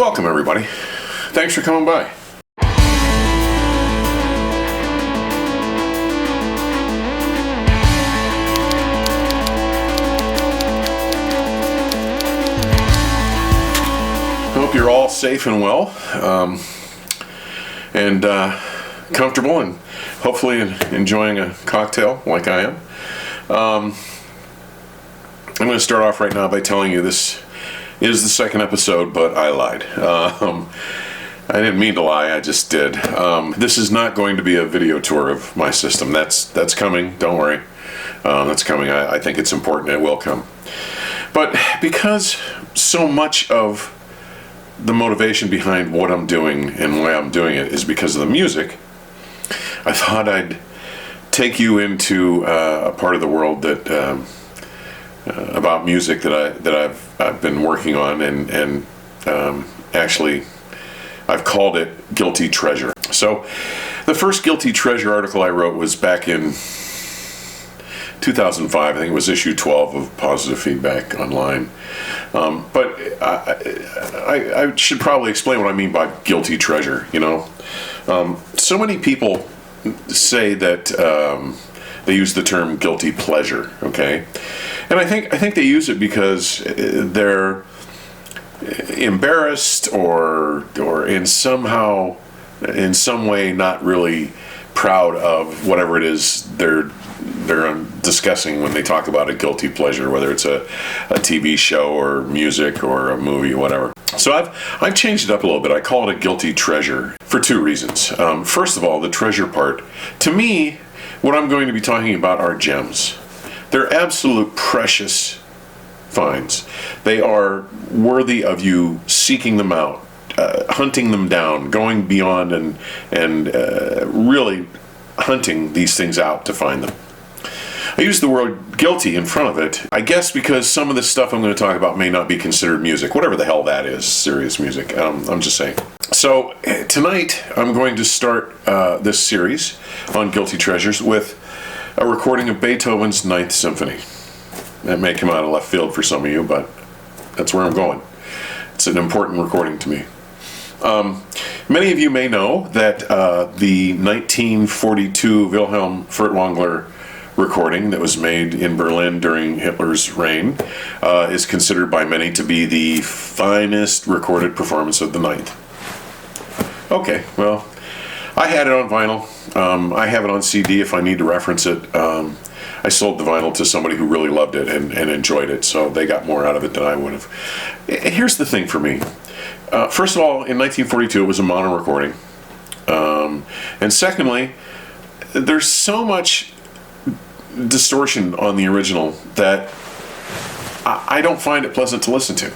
Welcome, everybody. Thanks for coming by. Hope you're all safe and well, and comfortable, and hopefully enjoying a cocktail like I am. I'm going to start off right now by telling you this is the second episode, but I lied. I didn't mean to lie, I just did. This is not going to be a video tour of my system. That's coming, don't worry. That's coming. I think it's important, it will come. But because so much of the motivation behind what I'm doing and why I'm doing it is because of the music, I thought I'd take you into a part of the world that about music that I've been working on, and actually I've called it Guilty Treasure. So the first Guilty Treasure article I wrote was back in 2005. I think it was issue 12 of Positive Feedback Online. But I should probably explain what I mean by guilty treasure. So many people say that they use the term guilty pleasure. Okay, and I think they use it because they're embarrassed or in some way not really proud of whatever it is they're discussing when they talk about a guilty pleasure, whether it's a TV show or music or a movie or whatever. So I've changed it up a little bit. I call it a guilty treasure for two reasons. First of all, the treasure part. To me, what I'm going to be talking about are gems. They're absolute precious finds. They are worthy of you seeking them out, hunting them down, going beyond and really hunting these things out to find them. I use the word guilty in front of it, I guess because some of the stuff I'm going to talk about may not be considered music, whatever the hell that is, serious music. I'm just saying. So tonight I'm going to start this series on Guilty Treasures with a recording of Beethoven's Ninth Symphony. That may come out of left field for some of you, but that's where I'm going. It's an important recording to me. Many of you may know that the 1942 Wilhelm Furtwängler recording that was made in Berlin during Hitler's reign is considered by many to be the finest recorded performance of the Ninth. Okay, well, I had it on vinyl. I have it on CD if I need to reference it. I sold the vinyl to somebody who really loved it and enjoyed it, so they got more out of it than I would have. Here's the thing for me. First of all, in 1942, it was a mono recording. And secondly, there's so much distortion on the original that I don't find it pleasant to listen to.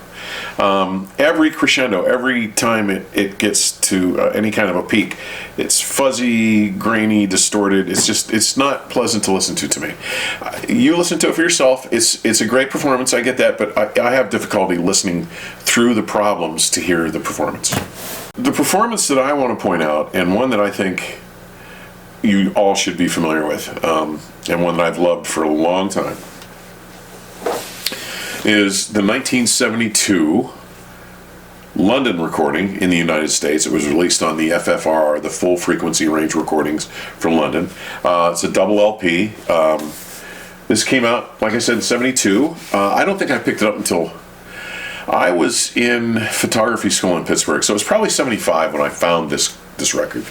Every crescendo, every time it gets to any kind of a peak, it's fuzzy, grainy, distorted. It's not pleasant to listen to me. You listen to it for yourself. It's a great performance, I get that, but I have difficulty listening through the problems to hear the performance. The performance that I want to point out, and one that I think you all should be familiar with, and one that I've loved for a long time, is the 1972 London recording in the United States. It was released on the FFR, the Full Frequency Range Recordings from London. It's a double LP. This came out, like I said, in 72. I don't think I picked it up until I was in photography school in Pittsburgh, so it was probably 75 when I found this record.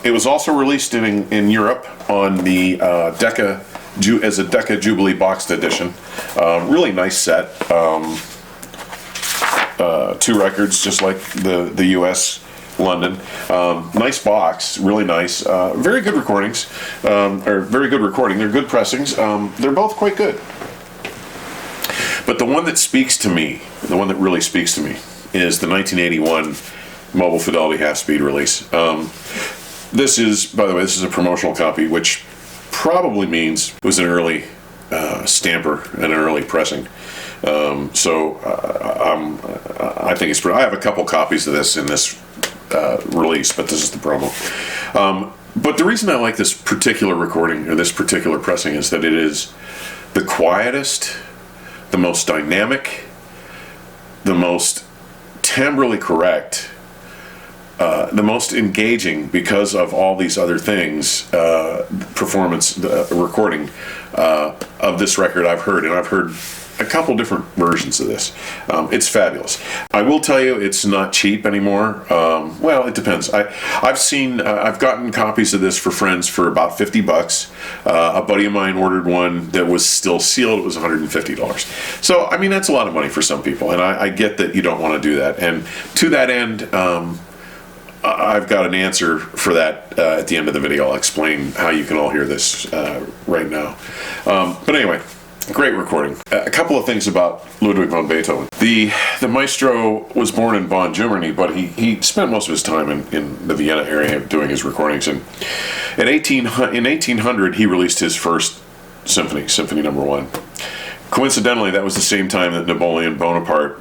It was also released in Europe on the Decca as a Decca Jubilee boxed edition. Really nice set. Two records, just like the U.S. London. Nice box, really nice. Very good recordings, or very good recording. They're good pressings. They're both quite good. But the one that speaks to me, the one that really speaks to me, is the 1981 Mobile Fidelity half-speed release. This is, by the way, this is a promotional copy, which probably means it was an early stamper and an early pressing. So I think it's. I have a couple copies of this in this release, but this is the promo. But the reason I like this particular recording or this particular pressing is that it is the quietest, the most dynamic, the most timbrally correct, the most engaging, because of all these other things, performance, recording of this record I've heard, and I've heard a couple different versions of this. It's fabulous. I will tell you, it's not cheap anymore. Well, it depends. I've gotten copies of this for friends for about $50. A buddy of mine ordered one that was still sealed. It was $150. So, I mean, that's a lot of money for some people, and I get that you don't want to do that. And to that end, I've got an answer for that at the end of the video. I'll explain how you can all hear this right now. But anyway, great recording. A couple of things about Ludwig van Beethoven. The maestro was born in Bonn, Germany, but he spent most of his time in the Vienna area doing his recordings. And in 1800, he released his first symphony, Symphony No. 1. Coincidentally, that was the same time that Napoleon Bonaparte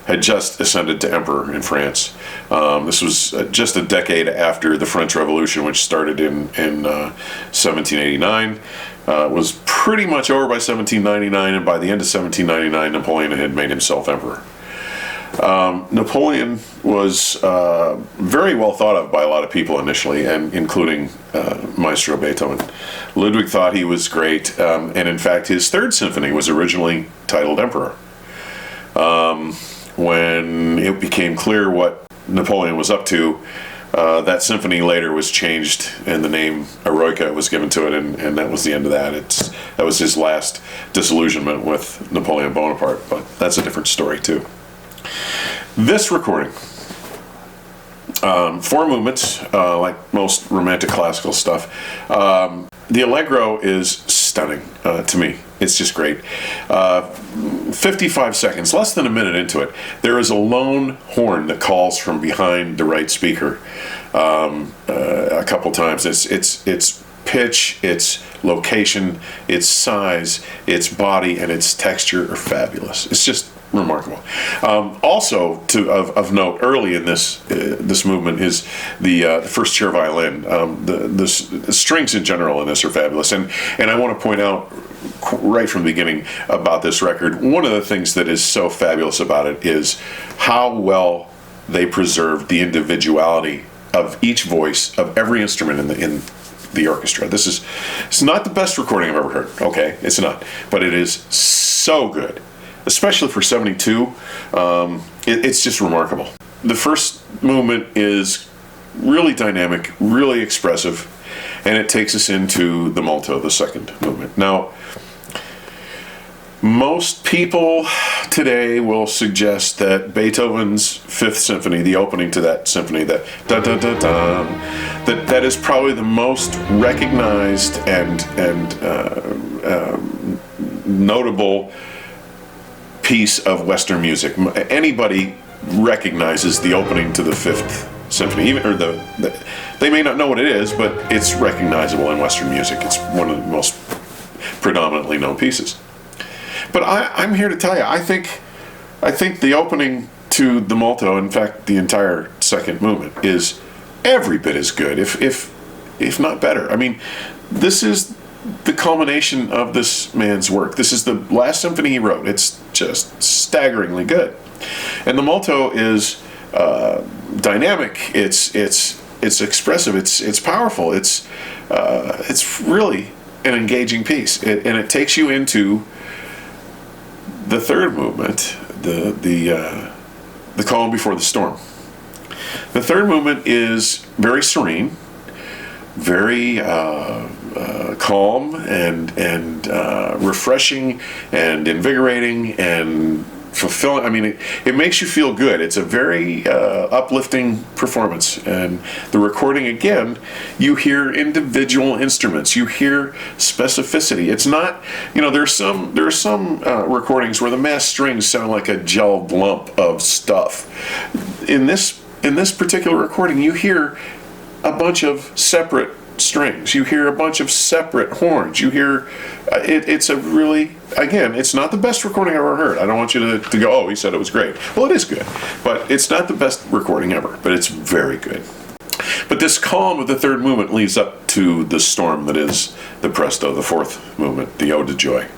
had just ascended to emperor in France. This was just a decade after the French Revolution, which started in 1789. Was pretty much over by 1799, and by the end of 1799, Napoleon had made himself emperor. Napoleon was very well thought of by a lot of people initially, and including Maestro Beethoven. Ludwig thought he was great, and in fact, his third symphony was originally titled Emperor. When it became clear what Napoleon was up to, that symphony later was changed, and the name Eroica was given to it, and that was the end of that. That was his last disillusionment with Napoleon Bonaparte, but that's a different story too. This recording, 4 movements, like most romantic classical stuff. The allegro is stunning to me. It's just great. 55 seconds, less than a minute into it, there is a lone horn that calls from behind the right speaker a couple times. Its pitch, its location, its size, its body, and its texture are fabulous. It's just remarkable. Also, of note, early in this movement is the first chair violin. The strings in general in this are fabulous, and I want to point out right from the beginning about this record, one of the things that is so fabulous about it is how well they preserved the individuality of each voice of every instrument in the orchestra. It's not the best recording I've ever heard. Okay, it's not, but it is so good. Especially for 72, it's just remarkable. The first movement is really dynamic, really expressive, and it takes us into the molto, the second movement. Now, most people today will suggest that Beethoven's Fifth Symphony, the opening to that symphony, that that is probably the most recognized and notable piece of Western music. Anybody recognizes the opening to the Fifth Symphony, they may not know what it is, but it's recognizable in Western music. It's one of the most predominantly known pieces. But I'm here to tell you, I think the opening to the molto, in fact, the entire second movement, is every bit as good, if not better. I mean, this is the culmination of this man's work. This is the last symphony he wrote. It's just staggeringly good, and the molto is dynamic. It's expressive. It's powerful. It's really an engaging piece, and it takes you into the third movement, the calm before the storm. The third movement is very serene, very calm and refreshing and invigorating and fulfilling. I mean, it makes you feel good. It's a very uplifting performance. And the recording, again, you hear individual instruments. You hear specificity. It's not, there are some recordings where the mass strings sound like a gelled lump of stuff. In this particular recording, you hear a bunch of separate strings. You hear a bunch of separate horns. You hear it's a really, again, it's not the best recording I've ever heard. I don't want you to go, oh, he said it was great. Well, it is good, but it's not the best recording ever, but it's very good. But this calm of the third movement leads up to the storm that is the presto, the fourth movement, the Ode to Joy.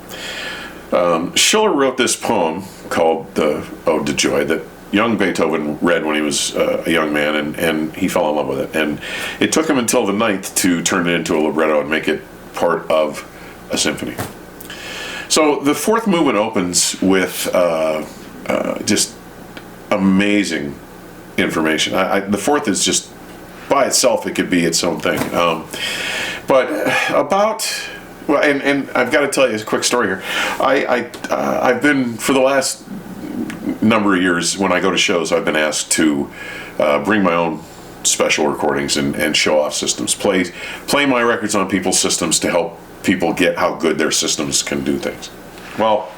Schiller wrote this poem called the Ode to Joy that young Beethoven read when he was a young man, and he fell in love with it. And it took him until the ninth to turn it into a libretto and make it part of a symphony. So the fourth movement opens with just amazing information. The fourth is just, by itself, it could be its own thing. And I've got to tell you a quick story here. I've been, for the last number of years, when I go to shows, I've been asked to bring my own special recordings and show off systems. Play my records on people's systems to help people get how good their systems can do things. Well,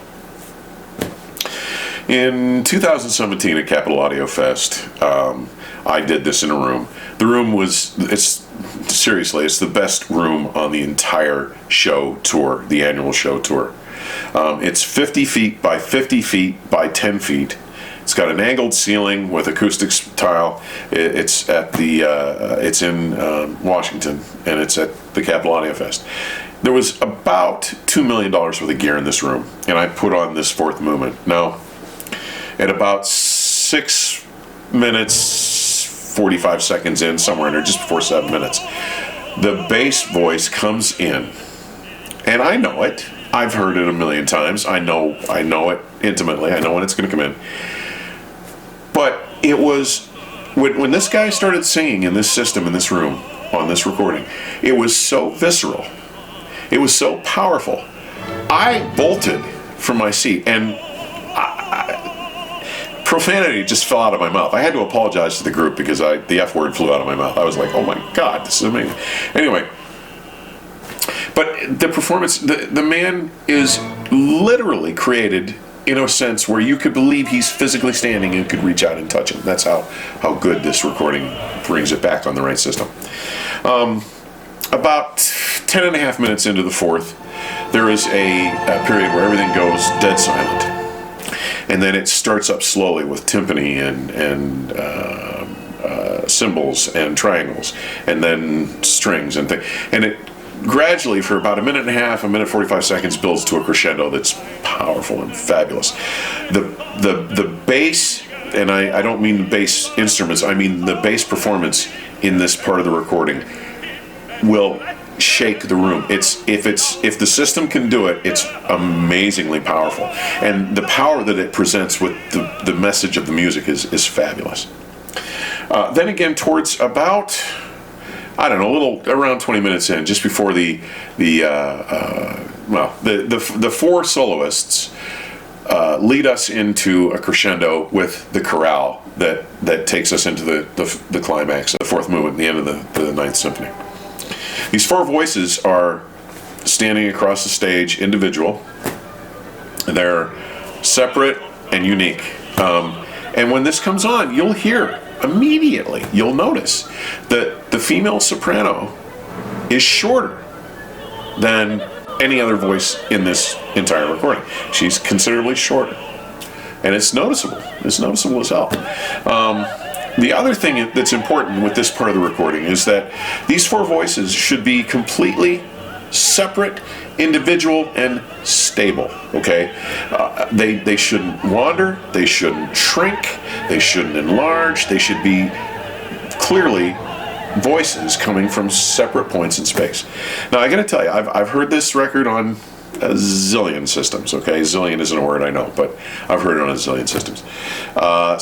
in 2017 at Capitol Audio Fest, I did this in a room. The room it's the best room on the entire show tour, the annual show tour. It's 50 feet by 50 feet by 10 feet. It's got an angled ceiling with acoustics tile. It's in Washington, and it's at the Capitol Audio Fest. There was about $2 million worth of gear in this room, and I put on this fourth movement. Now, at about 6 minutes, 45 seconds in, somewhere in there, just before 7 minutes, the bass voice comes in, and I know it. I've heard it a million times. I know it intimately. I know when it's going to come in. But it was when this guy started singing in this system, in this room, on this recording, it was so visceral. It was so powerful. I bolted from my seat, and profanity just fell out of my mouth. I had to apologize to the group because the F word flew out of my mouth. I was like, oh my God, this is amazing. Anyway, but the performance, the man is literally created in a sense where you could believe he's physically standing and could reach out and touch him. That's how good this recording brings it back on the right system. About 10 and a half minutes into the fourth, there is a period where everything goes dead silent. And then it starts up slowly with timpani and cymbals and triangles, and then strings and things. And it gradually, for about a minute and a half, a minute 45 seconds, builds to a crescendo that's powerful and fabulous. The bass, and I don't mean the bass instruments, I mean the bass performance in this part of the recording will shake the room. If the system can do it, it's amazingly powerful, and the power that it presents with the message of the music is fabulous. Then again, towards about, I don't know, a little around 20 minutes in, just before the four soloists lead us into a crescendo with the chorale that takes us into the climax, the fourth movement, the end of the Ninth Symphony. These four voices are standing across the stage, individual. They're separate and unique. And when this comes on, you'll hear immediately, you'll notice that the female soprano is shorter than any other voice in this entire recording. She's considerably shorter. And it's noticeable. It's noticeable as hell. The other thing that's important with this part of the recording is that these four voices should be completely separate, individual, and stable. Okay, they shouldn't wander. They shouldn't shrink. They shouldn't enlarge. They should be clearly voices coming from separate points in space. Now, I got to tell you, I've heard this record on a zillion systems. Okay, zillion isn't a word, I know, but I've heard it on a zillion systems.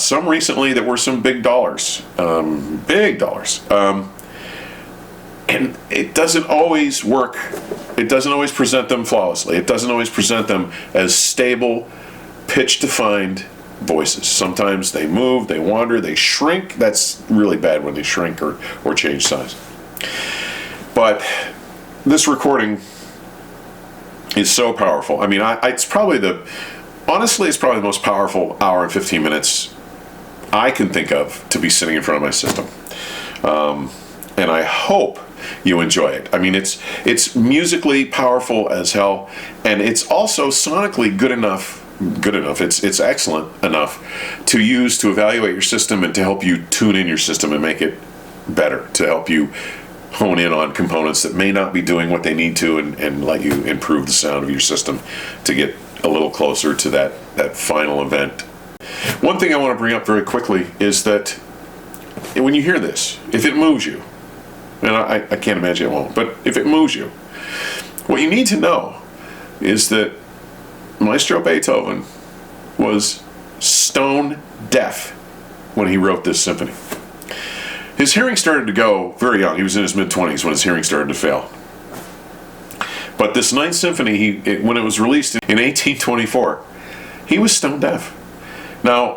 Some recently that were some big dollars, and it doesn't always work. It doesn't always present them flawlessly. It doesn't always present them as stable, pitch-defined voices. Sometimes they move, they wander, they shrink. That's really bad when they shrink or change size. But this recording is so powerful. I mean, it's probably the most powerful hour and 15 minutes I can think of to be sitting in front of my system. And I hope you enjoy it. I mean, it's musically powerful as hell, and it's also sonically good enough. It's excellent enough to use to evaluate your system and to help you tune in your system and make it better, to help you hone in on components that may not be doing what they need to, and let you improve the sound of your system to get a little closer to that final event. One thing I want to bring up very quickly is that when you hear this, if it moves you, and I can't imagine it won't, but if it moves you, what you need to know is that Maestro Beethoven was stone deaf when he wrote this symphony. His hearing started to go very young. He was in his mid-20s when his hearing started to fail. But this Ninth Symphony, when it was released in 1824, he was stone deaf. Now,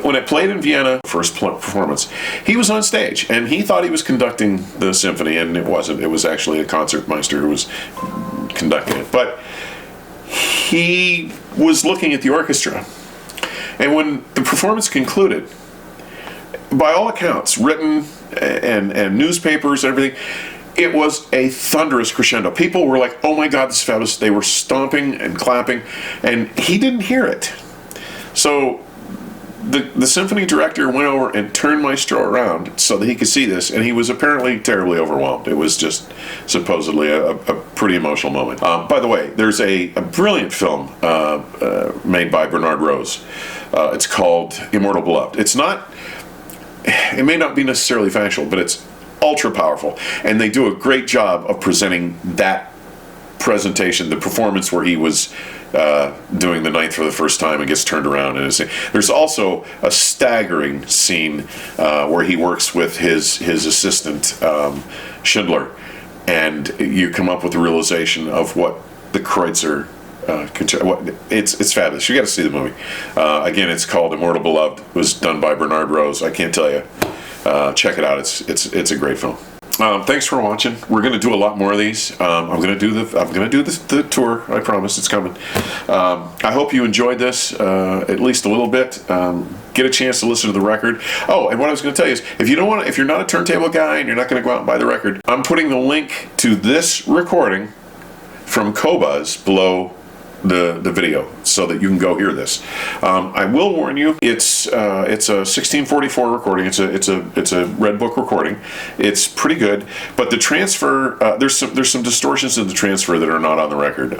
when it played in Vienna, first performance, he was on stage, and he thought he was conducting the symphony, and it wasn't. It was actually a concertmeister who was conducting it. But he was looking at the orchestra, and when the performance concluded, by all accounts, written and newspapers and everything, it was a thunderous crescendo. People were like, oh my God, this is fabulous. They were stomping and clapping, and he didn't hear it. So the symphony director went over and turned Maestro around so that he could see this, and he was apparently terribly overwhelmed. It was just supposedly a pretty emotional moment. By the way, there's a brilliant film made by Bernard Rose. It's called Immortal Beloved. It may not be necessarily factual, but it's ultra powerful, and they do a great job of presenting that presentation, the performance where he was doing the ninth for the first time and gets turned around. And there's also a staggering scene where he works with his assistant Schindler, and you come up with the realization of what the Kreutzer it's fabulous. You got to see the movie. Again, it's called Immortal Beloved. It was done by Bernard Rose. I can't tell you. Check it out. It's a great film. Thanks for watching. We're going to do a lot more of these. I'm going to do the tour. I promise it's coming. I hope you enjoyed this at least a little bit. Get a chance to listen to the record. Oh, and what I was going to tell you is, if you're not a turntable guy and you're not going to go out and buy the record, I'm putting the link to this recording from Qobuz below the video so that you can go hear this. I will warn you, it's a 1644 recording. It's a Red Book recording. It's pretty good, but the transfer, there's some distortions in the transfer that are not on the record.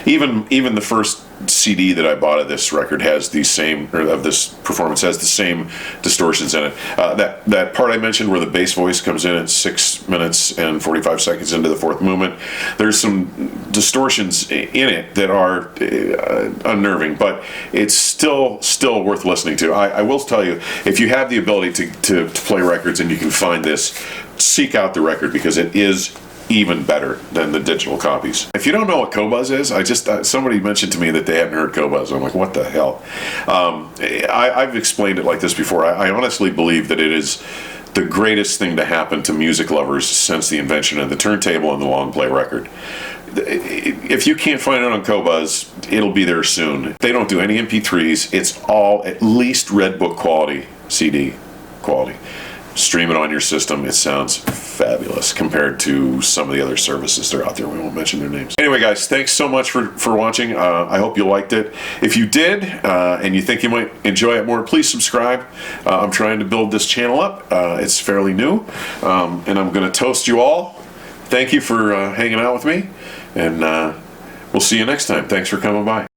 Even the first CD that I bought of this record has the same, or of this performance has the same distortions in it. That part I mentioned where the bass voice comes in at 6 minutes and 45 seconds into the fourth movement, there's some distortions in it that are unnerving, but it's still worth listening to. I will tell you, if you have the ability to play records and you can find this, seek out the record, because it is even better than the digital copies. If you don't know what Qobuz is, somebody mentioned to me that they hadn't heard Qobuz. I'm like, what the hell? I've explained it like this before. I honestly believe that it is the greatest thing to happen to music lovers since the invention of the turntable and the long play record. If you can't find it on Qobuz, it'll be there soon. They don't do any MP3s. It's all at least Red Book quality, CD quality. Stream it on your system. It sounds fabulous compared to some of the other services that are out there. We won't mention their names. Anyway, guys, thanks so much for watching. I hope you liked it. If you did, and you think you might enjoy it more, please subscribe. I'm trying to build this channel up. It's fairly new, and I'm going to toast you all. Thank you for hanging out with me, and we'll see you next time. Thanks for coming by.